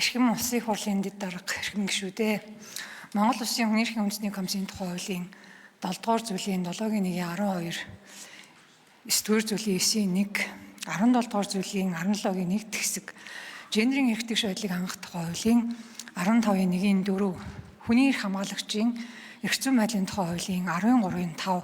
Эрхэм улсын хурлын дэд дарга эрхэм гишүүдээ Монгол Улсын хүний эрхийн үндэсний комиссийн тухай хуулийн 7 дугаар зүйлийн 7-гийн 1-12, 9-р зүйлийн 9-ийн 1, 17 дугаар зүйлийн 17-гийн 1 хэсэг, гендерийн эрх тэгш байдлыг хангах тухай хуулийн 15-ийн 1-ийн 4, хүний эрх хамгаалагчийн эрх зүйн байдлын тухай хуулийн 13-ийн 5,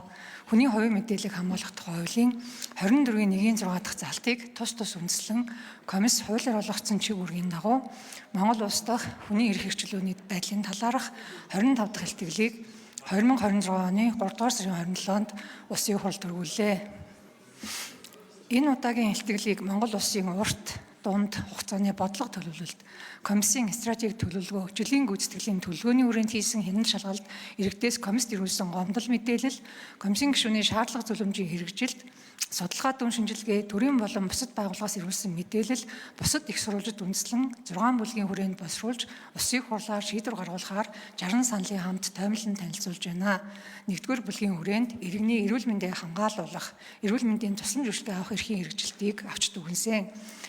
хүний хувийн мэдээллийг хамгаалах тухай хуулийн 24-ийн 1-ийн 6 дахь залтыг тус үндэслэн комисс хуулиар болгоцсон чиг үүргийн дагуу Монгол улс дахь хүний эрх хэрэгчлөөний байдлын талаарх 25 дахь илтгэлийг 2026 оны 3 дугаар сарын 27-нд улсын хурлд өргүүллээ. Энэ удаагийн илтгэлийг Монгол улсын урт, дунд хугацааны бодлого төлөвлөлт, комиссийн стратеги төлөвлөгөө, жилийн гүйцэтгэлийн төлөвлөгөөний хүрээнд хийсэн хяналт шалгалт, иргэдээс комиссд ирүүлсэн гомдол мэдээлэл, комиссийн гишүүний шаардлага зөвлөмжийн хэрэгжилт, судалгаа дүн шинжилгээ, төрийн болон бусад байгууллагаас ирүүлсэн мэдээлэл, бусад их сурвалжид үндэслэн 6 бүлгийн хүрээнд босруулж, улсын хурлаар шийдвэр гаргуулахаар 60 саналын хамт томилон танилцуулж байна. 1-р бүлгийн хүрээнд иргэний эрүүл мэндийг хамгаалуулах, эрүүл мэндийн тусламж үйлчилгээ авах эрхийн хэрэгжилтийг авч дүгнсэн.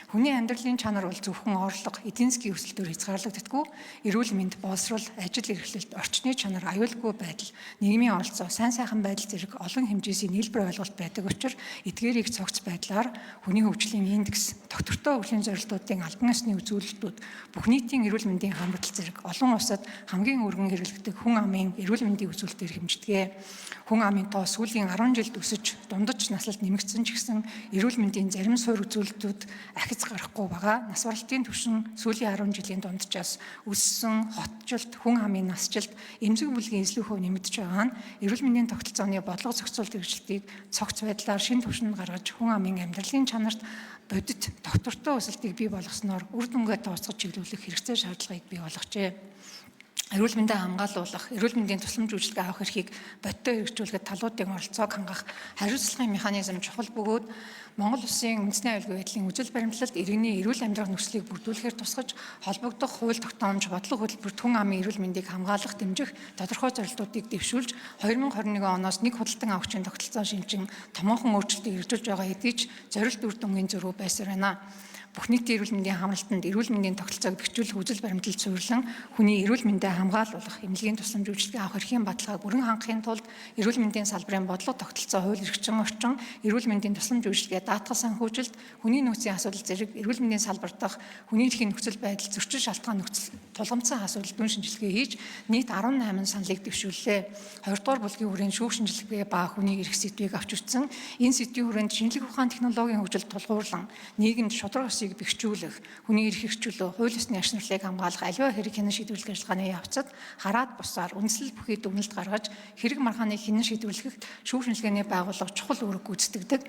Хүний амьдралын чанар бол зөвхөн орлого, эдийн засгийн өсөлтөөр хязгаарлагддаггүй, эрүүл мэнд, боловсрол, ажил эрхлэлт, орчны чанар, аюулгүй байдал, нийгмийн оролцоо, сайн сайхан байдал зэрэг олон хэмжээсийн нийлбэр ойлголт байдаг учраас эдгээрийг цогц байдлаар хүний хөгжлийн индекс, доктортой өвлийн зорилтуудын албан ёсны үзүүлэлтүүд, бүх нийтийн эрүүл мэндийн хамрал зэрэг олон улсад хамгийн өргөн хэрэглэгдэх хүн амын эрүүл мэндийн үзүүлэлтээр хэмждэг. Хүн амын тоо сүүлийн 10 жилд өсөж, дундаж наслалт нэмэгдсэн ч гэсэн эрүүл мэндийн зарим суурь үзүүлэлтүүд ахиц гарахгүй байгаа. Нас баралтын түвшин сүүлийн 10 жилийн дунджаас өссөн, хотжилт, хүн амын насжилт, эмзэг бүлгийн эзлэх хувь нэмэгдэж байгаа нь эрүүл мэндийн тогтолцооны бодлого зохицуулт хэрэгжилтийг цогц байдлаар шинэ түвшинд гаргаж хүн амын амьдралын чанарт бодит доктортой өсөлтийг бий болгосноор үр дүнгээ тооцож чиглүүлэх хэрэгцээ шаардлагыг бий болгожээ. Эрүүл мэндийг хамгаалуулах, эрүүл мэндийн тусламж үйлчилгээ авах эрхийг бодиттой хэрэгжүүлэхэд талуудын оролцоог хангах хариуцлагын механизм чухал бөгөөд Монгол Улсын үндэсний аюулгүй байдлын үзэл баримтлалд иргэний эрүүл амьдрах нөхцөлийг бүрдүүлэхээр тусгаж холбогдох хууль тогтоомж бодлого хөтөлбөрт хүн амын эрүүл мэндийг хамгаалах дэмжих тодорхой зорилтуудыг дэвшүүлж 2021 оноос нэг худалдан авахчийн тогтолцоо шинжин томоохон өөрчлөлтийг хэрэгжүүлж байгаа хэдий ч зорилт үр дүнгийн зөрүү байсаар байна. Бүх нийтийн эрүүл мэндийн хамралтанд эрүүл мэндийн тогтолцоог бэхжүүлэх үзэл баримтлалд суурилан хүний эрүүл мэндийг хамгаалуулах, эмнэлгийн тусламж үйлчилгээ авах эрхийн баталгааг бүрэн хангахын тулд эрүүл мэндийн салбарын бодлого тогтолцоо, хууль эрхчин орчин, эрүүл мэндийн тусламж үйлчилгээ, даатгал санхүүжилт, хүний нөөцийн асуудал зэрэг эрүүл мэндийн салбар дахь хүний эрхийн нөхцөл байдал, зөрчил шалтгаан нөхцөл тулгамдсан асуудал дүн шинжилгээ хийж нийт 18 саналыг дэвшүүллээ. 2 дугаар бүлгийн хүрээнд шүүх шинжилгээ ба хүний эрх сэдвийг авч үзсэн. Энэ сэдвийн хүрээнд шинжлэх ухаан технологийн хөгжилд тулгуурлан нийгэмд шударга бэхжүүлэх, хүний эрх хэрэгжүүлэх, хууль ёсны ач нарлыг хамгаалах, аливаа хэрэг хянан шийдвэрлэх ажиллагааны явцад хараад бусаар үндэслэл бүхий дүгнэлт гаргаж хэрэг маргааныг хянан шийдвэрлэхэд шүүх шинжилгээний байгууллага чухал үүрэг гүйцэтгэдэг.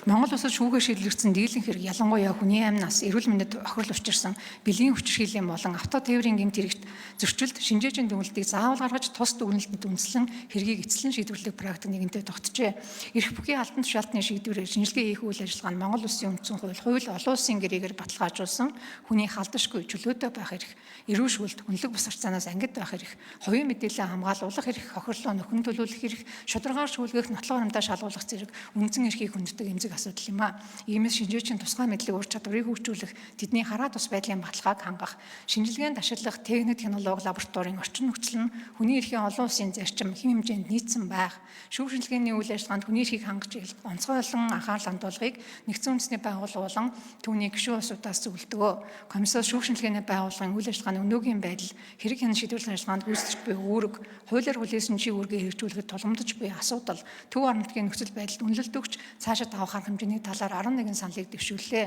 Монгол улсад шүүгээ шийдвэрлэгдсэн дийлэн хэрэг ялангуяа хүний амь нас, эрүүл мэндэд охирол учирсан бэлгийн хүчирхийллийн болон авто тээврийн гэмт хэрэгт зөрчилд шинжээчийн дүгнэлтийг заавал гаргаж тус дүгнэлтэд үндэслэн хэргийг эцэслэн шийдвэрлэх практик нэгэнтээ тогтжээ. Эрх бүхий албан тушаалтны шийдвэрээр шинжилгээ хийх үйл ажиллагаа нь Монгол Улсын үндсэн хууль, олон улсын гэрээгээр баталгаажуулсан хүний халдашгүй чөлөөтэй байх эрх, эрүүл шүүлт, хүнлэг бус харьцаанаас ангид байх эрх, хувийн мэдээлэл хамгаалуулах эрх, хохирлоо нөхөн төлөвлөх эрх, шударгаар шүүлгэх, нотлох баримтаа шалгуулах зэрэг үндсэн эрхийг хүнддэг эмзэг асуудал юм а. Иймээс шинжээчийн тусгай мэдлэг ур чадварыг хөгжүүлэх, тэдний хараа тус байдлын баталгааг хангах, шинжилгээнд ашиглах техник, технологи, лабораторийн орчин нөхцөл нь хүний эрхийн олон улсын зарчим хэм хэмжээнд нийцсэн байх, шүүх шинжилгээний үйл ажиллагаанд хүний эрхийг хангаж онцгой олон анхаарал хандуулгыг нэгдсэн үндэсний байгууллага болон түүний гишүүн улсуудаас зөвлөдгөө. Комиссоос шүүх шинжилгээний байгууллагын үйл ажиллагааны өнөөгийн байдал, хэрэг хянан шийдвэрлэх ажиллагаанд гүйцэтгэж буй үүрэг, хуулиар хүлээсэн чиг үүргийг хэрэгжүүлэхэд тулгамдж буй асуудал, төв орон нутгийн нөхцөл байдалд үнэлэлт өгч цаашаа давах арга хэмжээний талаар 11 саналыг дэвшүүллээ.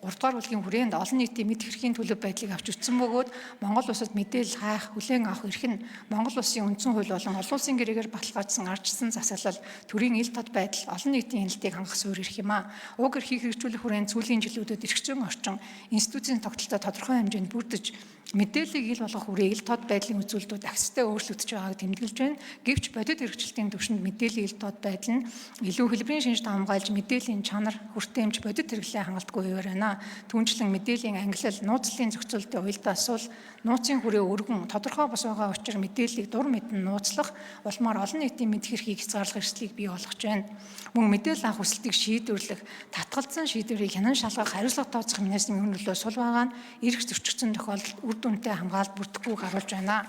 3 дугаар бүлгийн хүрээнд олон нийтийн мэд хэрхийн төлөв байдлыг авч үзсэн бөгөөд Монгол улсад мэдээлэл хайх, хүлээн авах эрх нь Монгол улсын үндсэн хууль болон олон улсын гэрээгээр баталгаажсан ардчилсан засаглал, төрийн ил тод байдал, олон нийтийн хяналтыг хангах суурь эрх юм а. Уг эрхийг хэрэгжүүлэх хүрээнд сүүлийн жилүүдэд эрх зүйн орчин, институцийн тогтолцоо тодорхой хэмжээнд бүрдэж мэдээллийг ил болгох үрээ ил тод байдлын үзүүлэлтүүд ахистай өөрчлөгдөж байгааг тэмдэглэж байна. Гэвч бодит хэрэгжилтийн түвшинд мэдээллийн ил тод байдал нь илүү хэлбэрийн шинж хамгаалж мэдээллийн чанар, хүртээмж бодит хэрэглээ хангалтгүй хуваар байна. Түүнчлэн мэдээллийн ангилал, нууцлалын зохицуулалтын уялдаа асуул, нууцын хүрээ өргөн, тодорхой бос байгаа учраас мэдээллийг дур мэдэн нууцлах улмаар олон нийтийн мэд хэрхийг хязгаарлах эрсдлийг бий болгож байна. Мөн мэдээлэл авах хүсэлтийг шийдвэрлэх, татгалзсан шийдвэрийг хянан шалгах, хариуцлага тооцох механизмын хөндлөлөө сул байгаа нь эрх зөрчигдсөн тохиолдолд үр үр дүнтэй хамгаалалт бүрдэхүүг харуулж байна.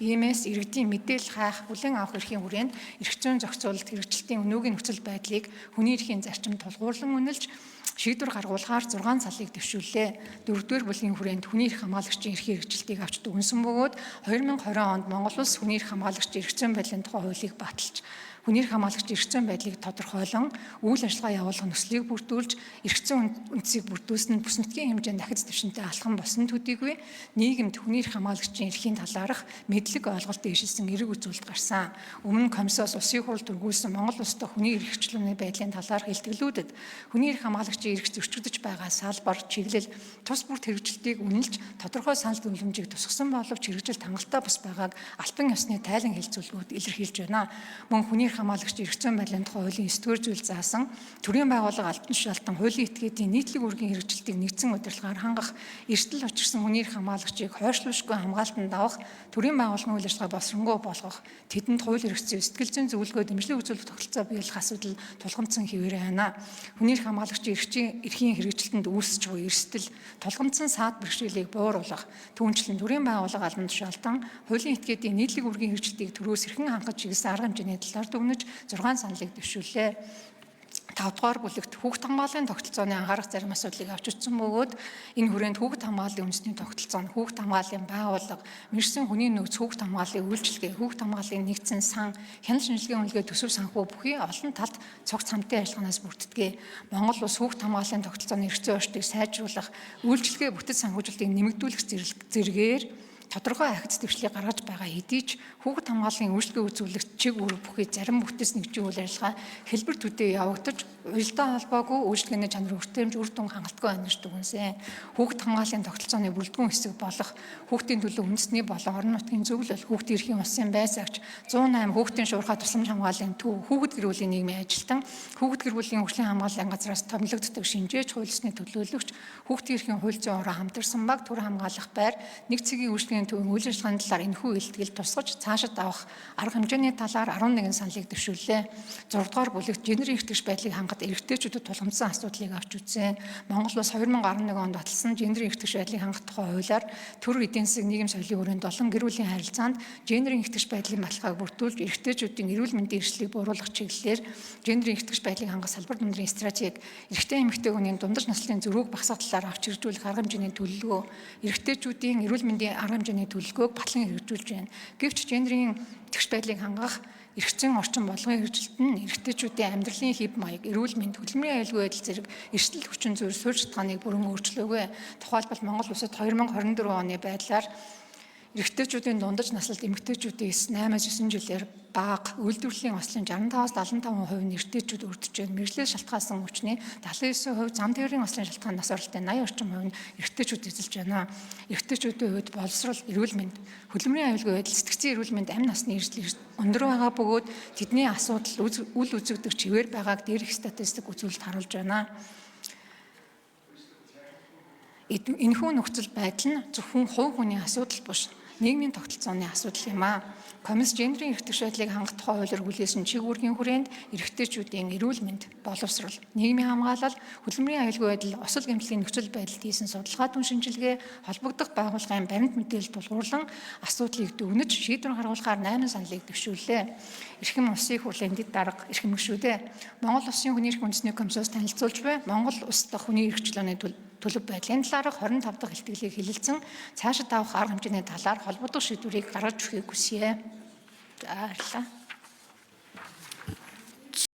Иймээс иргэдийн мэдээлэл хайх, хүлээн авах эрхийн хүрээнд эрх зүйн зохицуулалт хэрэгжилтийн өнөөгийн нөхцөл байдлыг хүний эрхийн зарчимд тулгуурлан үнэлж шийдвэр гаргуулахаар 6 салыг дэвшүүллээ. 4-р бүлгийн хүрээнд хүний эрх хамгаалагчийн эрхийн хэрэгжилтийг авч дүгнсэн бөгөөд 2020 онд Монгол Улс хүний эрх хамгаалагчийн эрх зүйн байдлын тухай хуулийг баталж хүний эрх хамгаалагчийн эрх зүйн байдлыг тодорхойлон үйл ажиллагаа явуулах нөхцөлийг бүрдүүлж эрх зүйн үндсийг бүрдүүлсэн бүс нутгийн хэмжээнд дахиц дэвшинтэй алхам болсон төдийгүй нийгэмд хүний эрх хамгаалагчийн эрхийн талаарх мэдлэг ойлголт дэвшилсэн эрэг үзүүлэлт гарсан. Өмнө комиссоос Улсын хурал түргүүлсэн Монгол Улстай хүний эрх хэрэгжлүүний байдлын талаарх илтгэлүүдэд хүний эрх хамгаалагчийн эрх зөрчигдөж байгаа салбар, чиглэл, тус бүрт хэрэгжилтийг үнэлж тодорхой санал дүгнэлмжийг тусгасан боловч хэрэгжилт хангалттай бус байгааг алтан ёсны тайлан хэлцүүлгүүд илэрхийлж байна. Мөн хүний эрх хамгаалагчийн эрх зүйн байдлын тухай хуулийн 9-р зүйл заасан төрийн байгууллага албан тушаалтан хуулийн этгээдийн нийтлэг үүргийн хэрэгжилтийг нэгдсэн удирдлагаар хангах, эрсдэл учирсан хүний эрх хамгаалагчийг хойшлуулшгүй хамгаалтанд авах, төрийн байгууллагын үйл ажиллагаа боловсронгуй болгох, тэдэнд хууль эрх зүй, сэтгэл зүйн зөвлөгөө дэмжлэг үзүүлэх тогтолцоо биелэх асуудал тулгамдсан хэвээр байна. Хүний эрх хамгаалагчийн эрхийн хэрэгжилтэнд үүсэж буй эрсдэл, тулгамдсан саад бэрхшээлийг бууруулах, түүнчлэн төрийн байгууллага албан тушаалтан хуулийн этгээдийн нийтлэг үүргийн хэрэгжилтийг төрөөс эрхэн хангаж чиглэсэн арга хэмжээний талаар дүгнэж 6 саналыг дэвшүүллээ. 5-р бүлэгт хүүхд хамгааллын тогтолцооны анхаарах зарим асуудлыг авч үзсэн бөгөөд энэ хүрээнд хүүхд хамгааллын үндэсний тогтолцоо нь хүүхд хамгааллын байгууллага, мэргэжсэн хүний нөөц хүүхд хамгааллын үйлчилгээ, хүүхд хамгааллын нэгдсэн сан, хяналт шинжилгээ үнэлгээ төсөв санхүү бүхий олон талд цогц хамтын ажиллагаанаас бүрддэг. Монгол Улс хүүхд хамгааллын тогтолцооны эрх зүйн орчныг сайжруулах, үйлчилгээ бүтэц санхүүжилтийг нэмэгдүүлэх зэргээр тодорхой ахиц дэвшлийг гаргаж байгаа хэдий ч хүүхд хамгааллын үйлчлэгээ үзүүлэгт чиг үүрэг бүхий зарим бүтэц нэгжийн үйл ажиллагаа хэлбэр төдий явагдаж уялдаа холбоогүй үйлчлэгээний чанар өртөмж үр дүн хангалтгүй байна гэж дүгнсэн. Хүүхд хамгааллын тогтолцооны бүрэлдэхүүн хэсэг болох хүүхдийн төлөө үндэсний болон орон нутгийн зөвлөл, хүүхдийн эрхийн улсын байцаагч, 108 хүүхдийн шуурхай тусламж хамгааллын төв, хүүхэд гэр бүлийн нийгмийн ажилтан, хүүхэд гэр бүлийн хөгжлийн хамгааллын газраас томилогддог шинжээч хуулисны төлөөлөгч, хүүхдийн эрхийн хууль зүйн орон хамтарсан баг төр хамгаалах байр, нэг цэгийн үйлчлэгээний төвийн үйл ажиллагааны талаар энэхүү илтгэл тусгаж цаашид авах арга хэмжээний талаар 11 саналыг дэвшүүллээ. 6-р бүлэгт гендерийн эрхтгч байдлыг хангах эрэгтэйчүүдэд тулгамдсан асуудлыг авч үзсэн. Монгол Улс 2011 онд баталсан гендерийн эрхтгч байдлыг хангах тухай хуулиар төр эдийн засаг нийгэм соёлын хүрээнд олон гэр бүлийн харилцаанд гендерийн эрхтгч байдлын баталгааг бүрдүүлж эрэгтэйчүүдийн эрүүл мэндийн эрсдлийг бууруулах чиглэлээр гендерийн эрхтгч байдлыг хангах салбар дүндрийн стратеги, эрэгтэй эмэгтэй хүний дундаж наслын зөрүүг багасгах талаар авч хэрэгжүүлэх арга хэмжээний төлөвлөгөө, эрэгтэйчүүдийн эрүүл мэндийн арга хэмжээний төлөвлөгөөг батлан хэрэгжүүлж байна. Гэвч гендерийн эрхтгч байдлыг хангах эрх зүйн орчин болгон хэрэгжилт нь эрэгтэйчүүдийн амьдралын хэв маяг, эрүүл мэнд, хөдөлмөрийн аюулгүй байдал зэрэг эрсдэл хүчин зүйл суурь шалтгааныг бүрэн өөрчлөөгүй. Тухайлбал Монгол Улсад 2024 оны байдлаар эрэгтэйчүүдийн дундаж наслалт эмэгтэйчүүдээс 8-9 жилээр бага, үйлдвэрлэлийн ослын 65-75% нь эрэгтэйчүүд өртөж байна. Мэргэжлээс шалтгаалсан хүчний 79%, зам тээврийн ослын шалтгаан нас оролтын 80% нь эрэгтэйчүүд эзэлж байна. Эрэгтэйчүүдийн хувьд боловсрол, эрүүл мэнд, хөдөлмөрийн аюулгүй байдал, сэтгцийн эрүүл мэнд, амь насны эрсдэл өндөр байгаа бөгөөд тэдний асуудал үл үзэгдэх чигээр байгааг дээрх статистик үзүүлэлт харуулж байна. Энэхүү нөхцөл байдал нь зөвхөн хувь хүний асуудал биш, нийгмийн тогтолцооны асуудал юм а. Комисс гендерийн эрхтгч байдлыг хангах тухай хуулиар хүлээсэн чиг үүргийн хүрээнд эрэгтэйчүүдийн эрүүл мэнд, боловсрол, нийгмийн хамгаалал, хөдөлмөрийн аюулгүй байдал, осол гэмтлийн нөхцөл байдалд хийсэн судалгаа түн шинжилгээ, холбогдох байгууллагын баримт мэдээлэл тулгуурлан асуудлыг дүгнэж шийдвэр гаргуулахаар 8 саналыг дэвшүүллээ. Эрхэм Улсын хурлын дэд дарга эрхэм гишүүдээ Монгол Улсын хүний эрх үндэсний комиссоос танилцуулж буй Монгол Улс дахь хүний эрх хэрэгжлөөний төлөв байдлын талаарх 25 дахь илтгэлийг хэлэлцэн цаашид авах арга хэмжээний талаар холбогдох шийдвэрийг гаргаж өгөхийг хүсье. За баярлалаа.